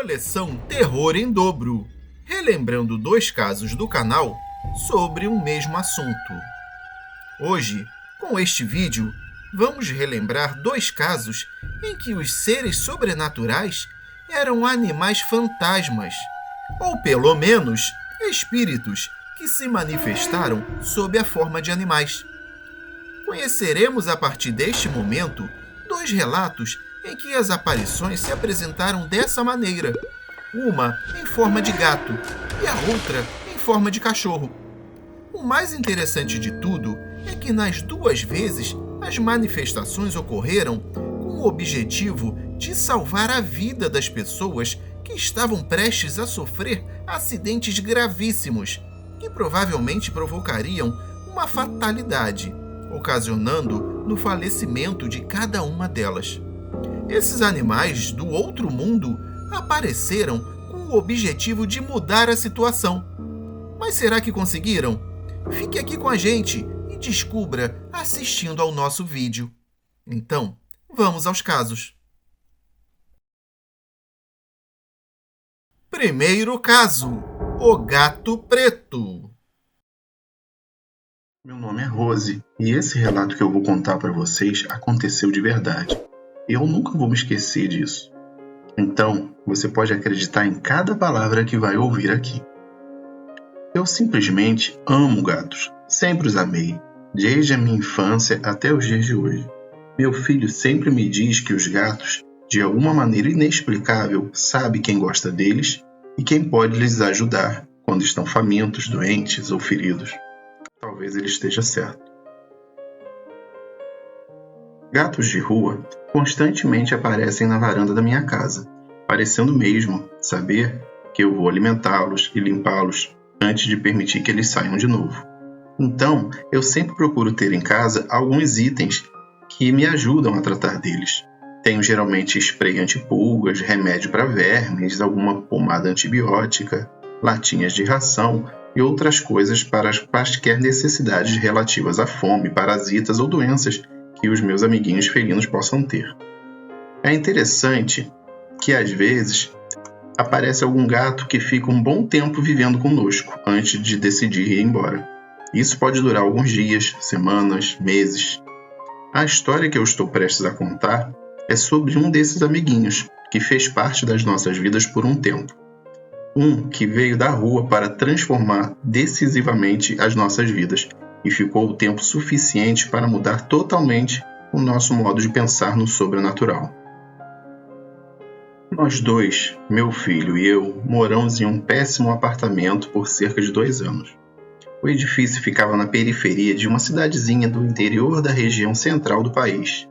Coleção Terror em Dobro, relembrando 2 casos do canal sobre um mesmo assunto. Hoje, com este vídeo, vamos relembrar 2 casos em que os seres sobrenaturais eram animais fantasmas, ou pelo menos espíritos que se manifestaram sob a forma de animais. Conheceremos a partir deste momento 2 relatos em que as aparições se apresentaram dessa maneira, uma em forma de gato e a outra em forma de cachorro. O mais interessante de tudo é que nas 2 vezes as manifestações ocorreram com o objetivo de salvar a vida das pessoas que estavam prestes a sofrer acidentes gravíssimos que provavelmente provocariam uma fatalidade, ocasionando no falecimento de cada uma delas. Esses animais do outro mundo apareceram com o objetivo de mudar a situação. Mas será que conseguiram? Fique aqui com a gente e descubra assistindo ao nosso vídeo. Então, vamos aos casos. Primeiro caso: o gato preto. Meu nome é Rose e esse relato que eu vou contar para vocês aconteceu de verdade. Eu nunca vou me esquecer disso. Então, você pode acreditar em cada palavra que vai ouvir aqui. Eu simplesmente amo gatos. Sempre os amei, desde a minha infância até os dias de hoje. Meu filho sempre me diz que os gatos, de alguma maneira inexplicável, sabe quem gosta deles e quem pode lhes ajudar quando estão famintos, doentes ou feridos. Talvez ele esteja certo. Gatos de rua constantemente aparecem na varanda da minha casa, parecendo mesmo saber que eu vou alimentá-los e limpá-los antes de permitir que eles saiam de novo. Então, eu sempre procuro ter em casa alguns itens que me ajudam a tratar deles. Tenho geralmente spray antipulgas, remédio para vermes, alguma pomada antibiótica, latinhas de ração e outras coisas para quaisquer necessidades relativas à fome, parasitas ou doenças que os meus amiguinhos felinos possam ter. É interessante que, às vezes, aparece algum gato que fica um bom tempo vivendo conosco antes de decidir ir embora. Isso pode durar alguns dias, semanas, meses. A história que eu estou prestes a contar é sobre um desses amiguinhos que fez parte das nossas vidas por um tempo. Um que veio da rua para transformar decisivamente as nossas vidas e ficou o tempo suficiente para mudar totalmente o nosso modo de pensar no sobrenatural. Nós 2, meu filho e eu, moramos em um péssimo apartamento por cerca de 2 anos. O edifício ficava na periferia de uma cidadezinha do interior da região central do país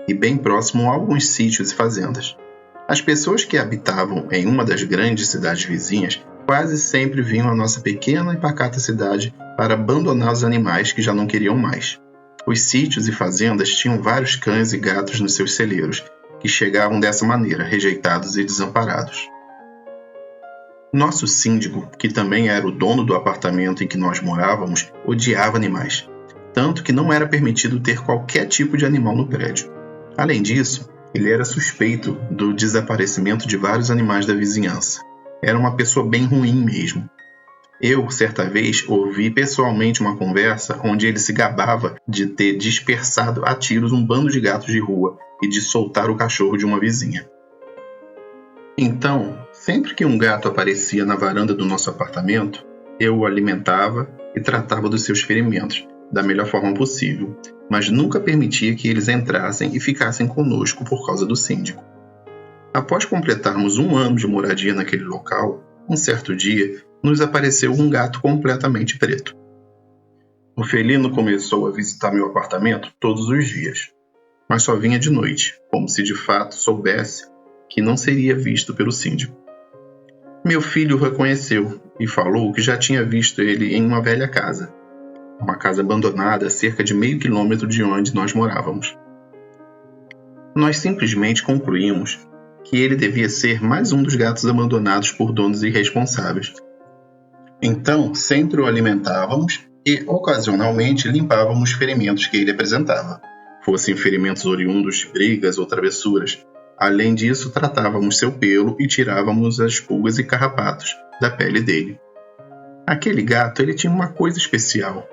e bem próximo a alguns sítios e fazendas. As pessoas que habitavam em uma das grandes cidades vizinhas quase sempre vinham à nossa pequena e pacata cidade para abandonar os animais que já não queriam mais. Os sítios e fazendas tinham vários cães e gatos nos seus celeiros, que chegavam dessa maneira, rejeitados e desamparados. Nosso síndico, que também era o dono do apartamento em que nós morávamos, odiava animais, tanto que não era permitido ter qualquer tipo de animal no prédio. Além disso, ele era suspeito do desaparecimento de vários animais da vizinhança. Era uma pessoa bem ruim mesmo. Eu, certa vez, ouvi pessoalmente uma conversa onde ele se gabava de ter dispersado a tiros um bando de gatos de rua e de soltar o cachorro de uma vizinha. Então, sempre que um gato aparecia na varanda do nosso apartamento, eu o alimentava e tratava dos seus ferimentos da melhor forma possível, mas nunca permitia que eles entrassem e ficassem conosco por causa do síndico. Após completarmos 1 ano de moradia naquele local, um certo dia, nos apareceu um gato completamente preto. O felino começou a visitar meu apartamento todos os dias, mas só vinha de noite, como se de fato soubesse que não seria visto pelo síndico. Meu filho o reconheceu e falou que já tinha visto ele em uma velha casa, uma casa abandonada a cerca de meio quilômetro de onde nós morávamos. Nós simplesmente concluímos que ele devia ser mais um dos gatos abandonados por donos irresponsáveis. Então, sempre o alimentávamos e, ocasionalmente, limpávamos os ferimentos que ele apresentava, fossem ferimentos oriundos de brigas ou travessuras, Além disso, tratávamos seu pelo e tirávamos as pulgas e carrapatos da pele dele. Aquele gato, ele tinha uma coisa especial.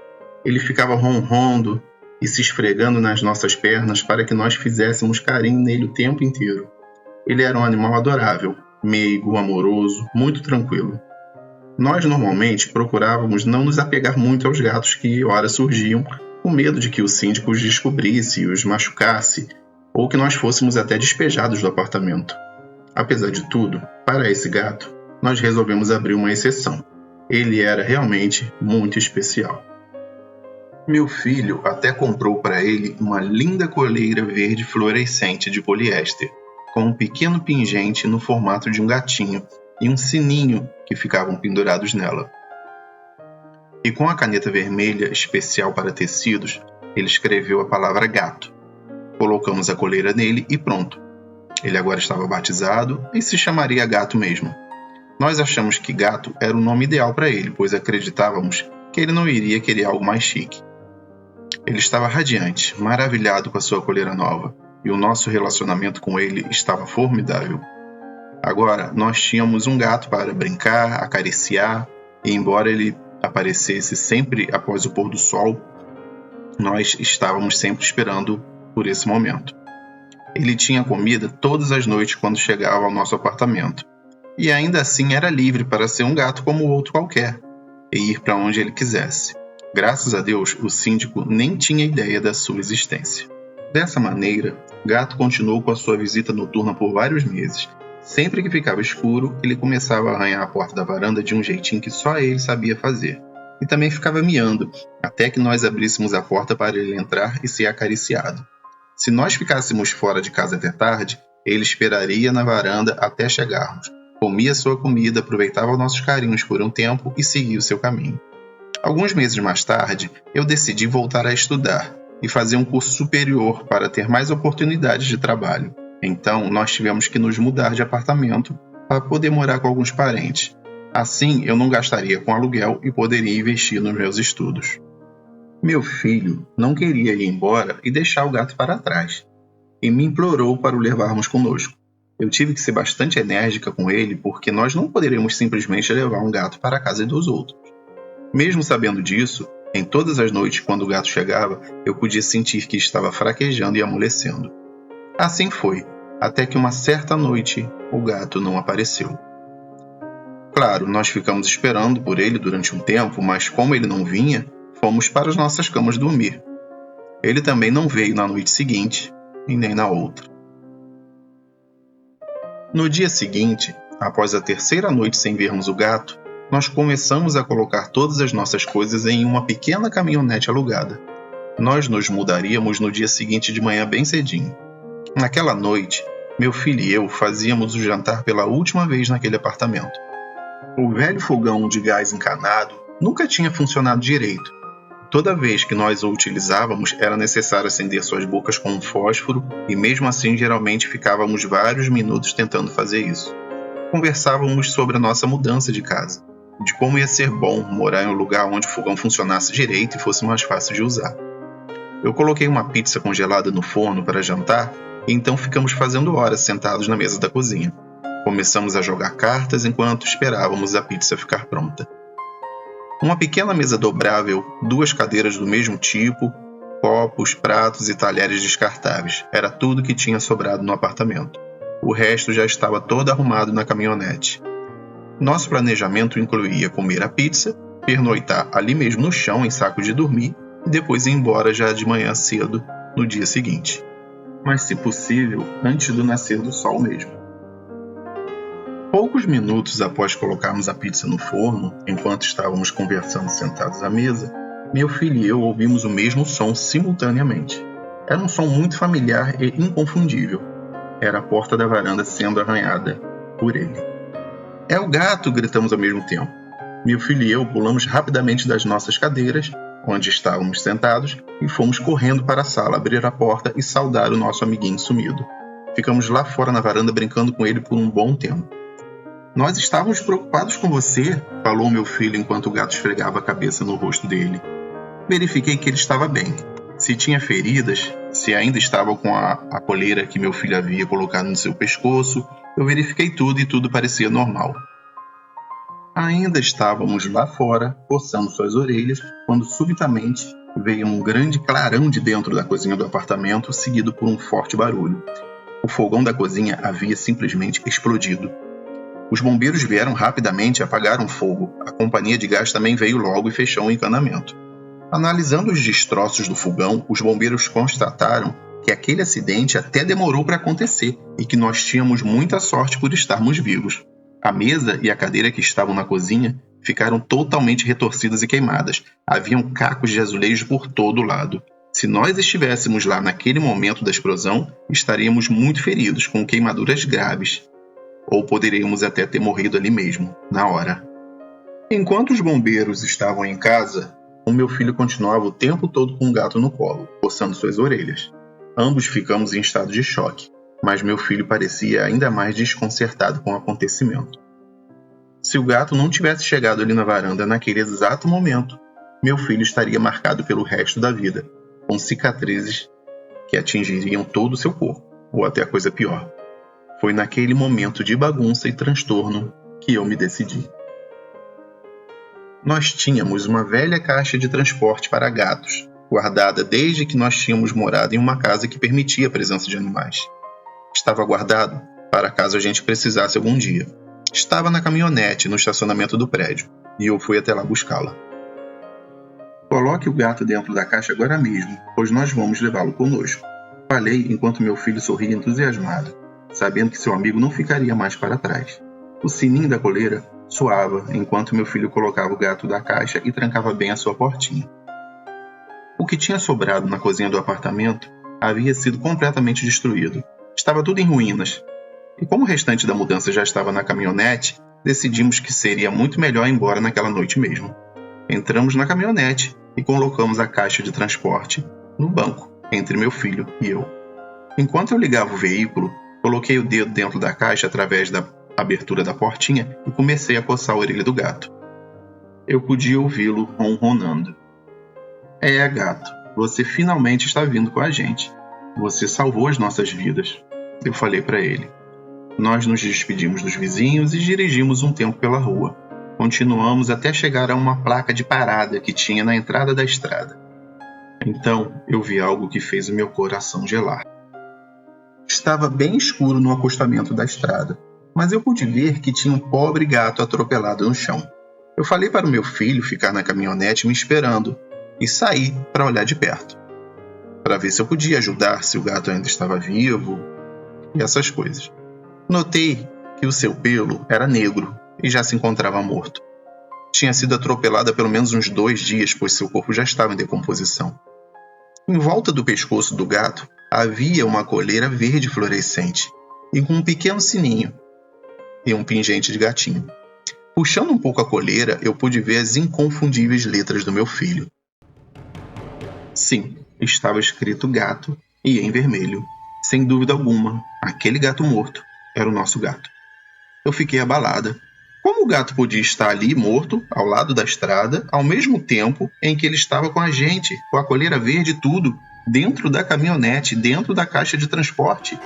Ele ficava ronrondo e se esfregando nas nossas pernas para que nós fizéssemos carinho nele o tempo inteiro. Ele era um animal adorável, meigo, amoroso, muito tranquilo. Nós normalmente procurávamos não nos apegar muito aos gatos que ora surgiam, com medo de que o síndico os descobrisse e os machucasse, ou que nós fôssemos até despejados do apartamento. Apesar de tudo, para esse gato, nós resolvemos abrir uma exceção. Ele era realmente muito especial. Meu filho até comprou para ele uma linda coleira verde fluorescente de poliéster, com um pequeno pingente no formato de um gatinho e um sininho que ficavam pendurados nela. E com a caneta vermelha especial para tecidos, ele escreveu a palavra gato. Colocamos a coleira nele e pronto. Ele agora estava batizado e se chamaria Gato mesmo. Nós achamos que Gato era o nome ideal para ele, pois acreditávamos que ele não iria querer algo mais chique. Ele estava radiante, maravilhado com a sua coleira nova, e o nosso relacionamento com ele estava formidável. Agora, nós tínhamos um gato para brincar, acariciar, e embora ele aparecesse sempre após o pôr do sol, nós estávamos sempre esperando por esse momento. Ele tinha comida todas as noites quando chegava ao nosso apartamento, e ainda assim era livre para ser um gato como outro qualquer, e ir para onde ele quisesse. Graças a Deus, o síndico nem tinha ideia da sua existência. Dessa maneira, Gato continuou com a sua visita noturna por vários meses. Sempre que ficava escuro, ele começava a arranhar a porta da varanda de um jeitinho que só ele sabia fazer. E também ficava miando, até que nós abríssemos a porta para ele entrar e ser acariciado. Se nós ficássemos fora de casa até tarde, ele esperaria na varanda até chegarmos. Comia sua comida, aproveitava nossos carinhos por um tempo e seguia o seu caminho. Alguns meses mais tarde, eu decidi voltar a estudar e fazer um curso superior para ter mais oportunidades de trabalho. Então, nós tivemos que nos mudar de apartamento para poder morar com alguns parentes. Assim, eu não gastaria com aluguel e poderia investir nos meus estudos. Meu filho não queria ir embora e deixar o gato para trás, e me implorou para o levarmos conosco. Eu tive que ser bastante enérgica com ele porque nós não poderíamos simplesmente levar um gato para a casa dos outros. Mesmo sabendo disso, em todas as noites quando o gato chegava, eu podia sentir que estava fraquejando e amolecendo. Assim foi, até que uma certa noite o gato não apareceu. Claro, nós ficamos esperando por ele durante um tempo, mas como ele não vinha, fomos para as nossas camas dormir. Ele também não veio na noite seguinte e nem na outra. No dia seguinte, após a terceira noite sem vermos o gato, nós começamos a colocar todas as nossas coisas em uma pequena caminhonete alugada. Nós nos mudaríamos no dia seguinte de manhã bem cedinho. Naquela noite, meu filho e eu fazíamos o jantar pela última vez naquele apartamento. O velho fogão de gás encanado nunca tinha funcionado direito. Toda vez que nós o utilizávamos, era necessário acender suas bocas com um fósforo e mesmo assim geralmente ficávamos vários minutos tentando fazer isso. Conversávamos sobre a nossa mudança de casa, de como ia ser bom morar em um lugar onde o fogão funcionasse direito e fosse mais fácil de usar. Eu coloquei uma pizza congelada no forno para jantar e então ficamos fazendo horas sentados na mesa da cozinha. Começamos a jogar cartas enquanto esperávamos a pizza ficar pronta. Uma pequena mesa dobrável, 2 cadeiras do mesmo tipo, copos, pratos e talheres descartáveis. Era tudo que tinha sobrado no apartamento. O resto já estava todo arrumado na caminhonete. Nosso planejamento incluía comer a pizza, pernoitar ali mesmo no chão em saco de dormir e depois ir embora já de manhã cedo no dia seguinte. Mas, se possível, antes do nascer do sol mesmo. Poucos minutos após colocarmos a pizza no forno, enquanto estávamos conversando sentados à mesa, meu filho e eu ouvimos o mesmo som simultaneamente. Era um som muito familiar e inconfundível. Era a porta da varanda sendo arranhada por ele. "É o gato!" gritamos ao mesmo tempo. Meu filho e eu pulamos rapidamente das nossas cadeiras, onde estávamos sentados, e fomos correndo para a sala, abrir a porta e saudar o nosso amiguinho sumido. Ficamos lá fora na varanda brincando com ele por um bom tempo. "Nós estávamos preocupados com você", falou meu filho enquanto o gato esfregava a cabeça no rosto dele. Verifiquei que ele estava bem. Se tinha feridas, se ainda estava com a coleira que meu filho havia colocado no seu pescoço. Eu verifiquei tudo e tudo parecia normal. Ainda estávamos lá fora, coçando suas orelhas, quando subitamente veio um grande clarão de dentro da cozinha do apartamento, seguido por um forte barulho. O fogão da cozinha havia simplesmente explodido. Os bombeiros vieram rapidamente e apagaram o fogo. A companhia de gás também veio logo e fechou o encanamento. Analisando os destroços do fogão, os bombeiros constataram que aquele acidente até demorou para acontecer e que nós tínhamos muita sorte por estarmos vivos. A mesa e a cadeira que estavam na cozinha ficaram totalmente retorcidas e queimadas. Haviam cacos de azulejo por todo lado. Se nós estivéssemos lá naquele momento da explosão, estaríamos muito feridos, com queimaduras graves. Ou poderíamos até ter morrido ali mesmo, na hora. Enquanto os bombeiros estavam em casa, o meu filho continuava o tempo todo com um gato no colo, coçando suas orelhas. Ambos ficamos em estado de choque, mas meu filho parecia ainda mais desconcertado com o acontecimento. Se o gato não tivesse chegado ali na varanda naquele exato momento, meu filho estaria marcado pelo resto da vida, com cicatrizes que atingiriam todo o seu corpo, ou até a coisa pior. Foi naquele momento de bagunça e transtorno que eu me decidi. Nós tínhamos uma velha caixa de transporte para gatos, guardada desde que nós tínhamos morado em uma casa que permitia a presença de animais. Estava guardado para caso a gente precisasse algum dia. Estava na caminhonete no estacionamento do prédio, e eu fui até lá buscá-la. Coloque o gato dentro da caixa agora mesmo, pois nós vamos levá-lo conosco. Falei enquanto meu filho sorria entusiasmado, sabendo que seu amigo não ficaria mais para trás. O sininho da coleira soava enquanto meu filho colocava o gato da caixa e trancava bem a sua portinha. O que tinha sobrado na cozinha do apartamento havia sido completamente destruído. Estava tudo em ruínas. E como o restante da mudança já estava na caminhonete, decidimos que seria muito melhor ir embora naquela noite mesmo. Entramos na caminhonete e colocamos a caixa de transporte no banco, entre meu filho e eu. Enquanto eu ligava o veículo, coloquei o dedo dentro da caixa através da abertura da portinha e comecei a coçar a orelha do gato. Eu podia ouvi-lo ronronando. É, gato, você finalmente está vindo com a gente. Você salvou as nossas vidas, eu falei para ele. Nós nos despedimos dos vizinhos e dirigimos um tempo pela rua. Continuamos até chegar a uma placa de parada que tinha na entrada da estrada. Então eu vi algo que fez o meu coração gelar. Estava bem escuro no acostamento da estrada, mas eu pude ver que tinha um pobre gato atropelado no chão. Eu falei para o meu filho ficar na caminhonete me esperando e saí para olhar de perto, para ver se eu podia ajudar, se o gato ainda estava vivo e essas coisas. Notei que o seu pelo era negro e já se encontrava morto. Tinha sido atropelado há pelo menos uns 2 dias, pois seu corpo já estava em decomposição. Em volta do pescoço do gato havia uma coleira verde fluorescente e com um pequeno sininho e um pingente de gatinho. Puxando um pouco a coleira, eu pude ver as inconfundíveis letras do meu filho. Sim, estava escrito gato e em vermelho. Sem dúvida alguma, aquele gato morto era o nosso gato. Eu fiquei abalada. Como o gato podia estar ali morto, ao lado da estrada, ao mesmo tempo em que ele estava com a gente, com a coleira verde e tudo, dentro da caminhonete, dentro da caixa de transporte?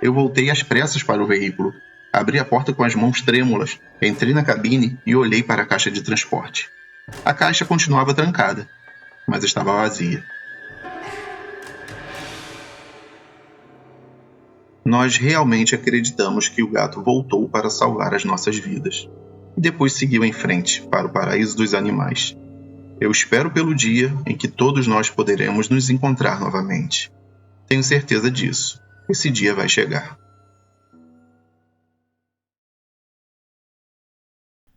Eu voltei às pressas para o veículo. Abri a porta com as mãos trêmulas, entrei na cabine e olhei para a caixa de transporte. A caixa continuava trancada, mas estava vazia. Nós realmente acreditamos que o gato voltou para salvar as nossas vidas. E depois seguiu em frente para o paraíso dos animais. Eu espero pelo dia em que todos nós poderemos nos encontrar novamente. Tenho certeza disso. Esse dia vai chegar.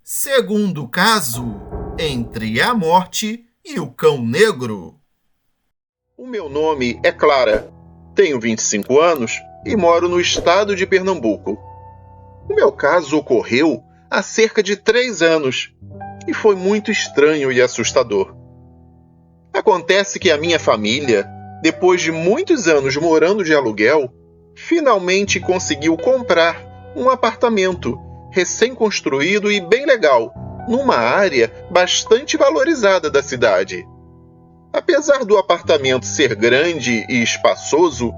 Segundo caso, Entre a Morte e o Cão Negro. O meu nome é Clara, tenho 25 anos e moro no estado de Pernambuco. O meu caso ocorreu há cerca de 3 anos e foi muito estranho e assustador. Acontece que a minha família, depois de muitos anos morando de aluguel, finalmente conseguiu comprar um apartamento recém-construído e bem legal, numa área bastante valorizada da cidade. Apesar do apartamento ser grande e espaçoso,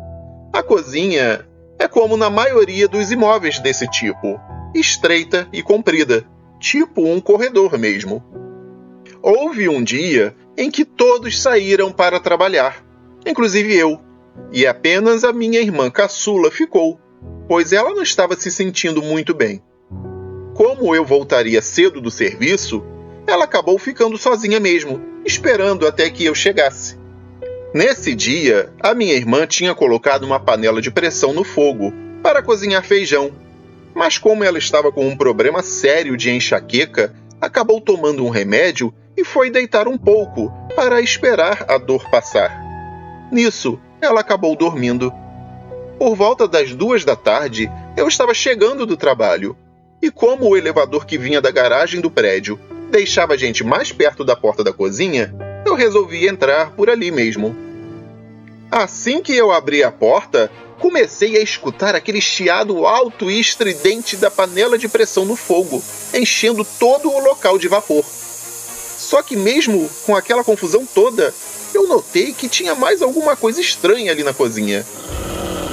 a cozinha é como na maioria dos imóveis desse tipo, estreita e comprida, tipo um corredor mesmo. Houve um dia em que todos saíram para trabalhar, inclusive eu, e apenas a minha irmã caçula ficou, pois ela não estava se sentindo muito bem. Como eu voltaria cedo do serviço, ela acabou ficando sozinha mesmo, esperando até que eu chegasse. Nesse dia, a minha irmã tinha colocado uma panela de pressão no fogo para cozinhar feijão, mas como ela estava com um problema sério de enxaqueca, acabou tomando um remédio e foi deitar um pouco para esperar a dor passar. Nisso, ela acabou dormindo. Por volta das 2 da tarde, eu estava chegando do trabalho, e como o elevador que vinha da garagem do prédio deixava a gente mais perto da porta da cozinha, eu resolvi entrar por ali mesmo. Assim que eu abri a porta, comecei a escutar aquele chiado alto e estridente da panela de pressão no fogo, enchendo todo o local de vapor. Só que mesmo com aquela confusão toda, eu notei que tinha mais alguma coisa estranha ali na cozinha.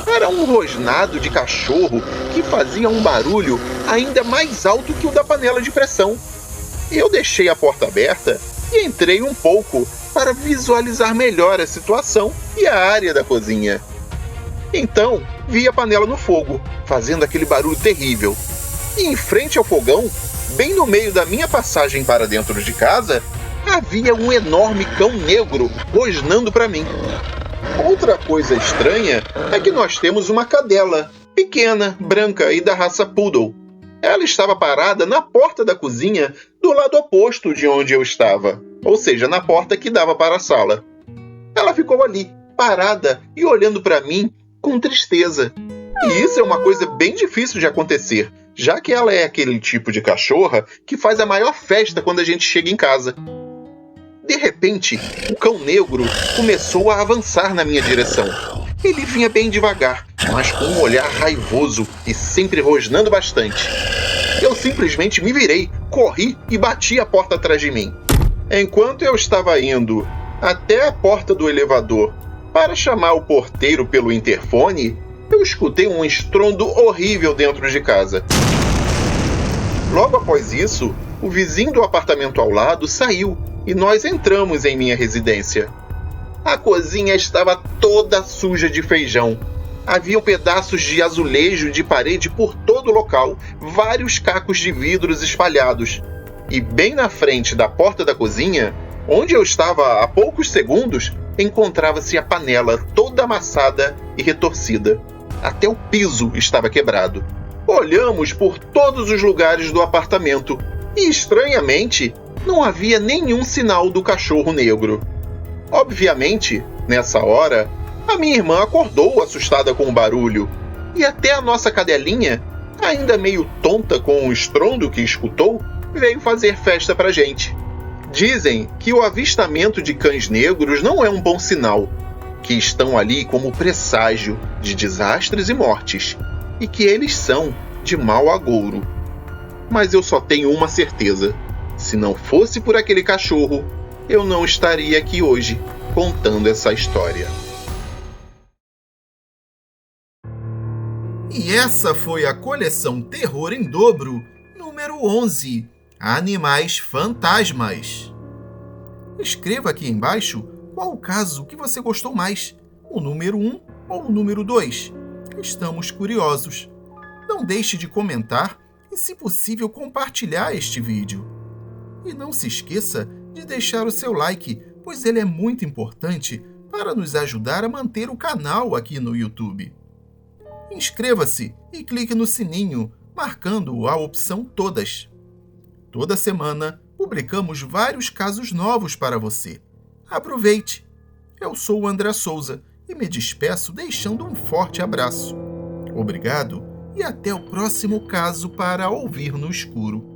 Era um rosnado de cachorro que fazia um barulho ainda mais alto que o da panela de pressão. Eu deixei a porta aberta e entrei um pouco para visualizar melhor a situação e a área da cozinha. Então, vi a panela no fogo, fazendo aquele barulho terrível. E em frente ao fogão, bem no meio da minha passagem para dentro de casa, havia um enorme cão negro rosnando para mim. Outra coisa estranha é que nós temos uma cadela, pequena, branca e da raça Poodle. Ela estava parada na porta da cozinha do lado oposto de onde eu estava, ou seja, na porta que dava para a sala. Ela ficou ali, parada e olhando para mim com tristeza. E isso é uma coisa bem difícil de acontecer, já que ela é aquele tipo de cachorra que faz a maior festa quando a gente chega em casa. De repente, o cão negro começou a avançar na minha direção. Ele vinha bem devagar, mas com um olhar raivoso e sempre rosnando bastante. Eu simplesmente me virei, corri e bati a porta atrás de mim. Enquanto eu estava indo até a porta do elevador para chamar o porteiro pelo interfone, eu escutei um estrondo horrível dentro de casa. Logo após isso, o vizinho do apartamento ao lado saiu e nós entramos em minha residência. A cozinha estava toda suja de feijão. Haviam pedaços de azulejo de parede por todo o local, vários cacos de vidros espalhados. E bem na frente da porta da cozinha, onde eu estava há poucos segundos, encontrava-se a panela toda amassada e retorcida. Até o piso estava quebrado. Olhamos por todos os lugares do apartamento e, estranhamente, não havia nenhum sinal do cachorro negro. Obviamente, nessa hora, a minha irmã acordou assustada com o barulho, e até a nossa cadelinha, ainda meio tonta com o estrondo que escutou, veio fazer festa pra gente. Dizem que o avistamento de cães negros não é um bom sinal, que estão ali como presságio de desastres e mortes, e que eles são de mau agouro. Mas eu só tenho uma certeza: se não fosse por aquele cachorro, eu não estaria aqui hoje contando essa história. E essa foi a coleção Terror em Dobro, número 11, Animais Fantasmas. Escreva aqui embaixo qual o caso que você gostou mais, o número 1 ou o número 2. Estamos curiosos. Não deixe de comentar e, se possível, compartilhar este vídeo. E não se esqueça de deixar o seu like, pois ele é muito importante para nos ajudar a manter o canal aqui no YouTube. Inscreva-se e clique no sininho, marcando a opção Todas. Toda semana publicamos vários casos novos para você. Aproveite! Eu sou o André Souza e me despeço deixando um forte abraço. Obrigado e até o próximo caso para ouvir no escuro.